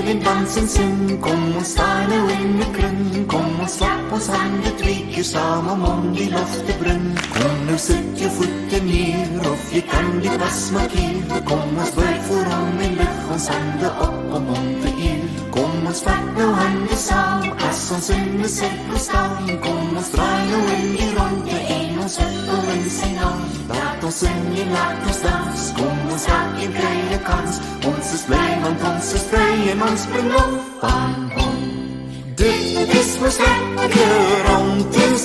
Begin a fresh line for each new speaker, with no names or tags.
vil dansen sin. Kom og style under grunn. Kom og slapp oss hende trykker sammen om de lofte brunn. Kom nu sitt jo foten ner og fikk an de pass markere. Kom og spør for om en løff og sende opp om det ild. Kom og spør og hende sam, kassan synne sett på stavn. Kom og strai og under rundt det en og søtt og en signal. Lagt oss synge, lagt oss dans. Kom og snakk en greie kans. Onses bleiman, tonses breie, man sprung opp an hånd. Dytt, små slekker om til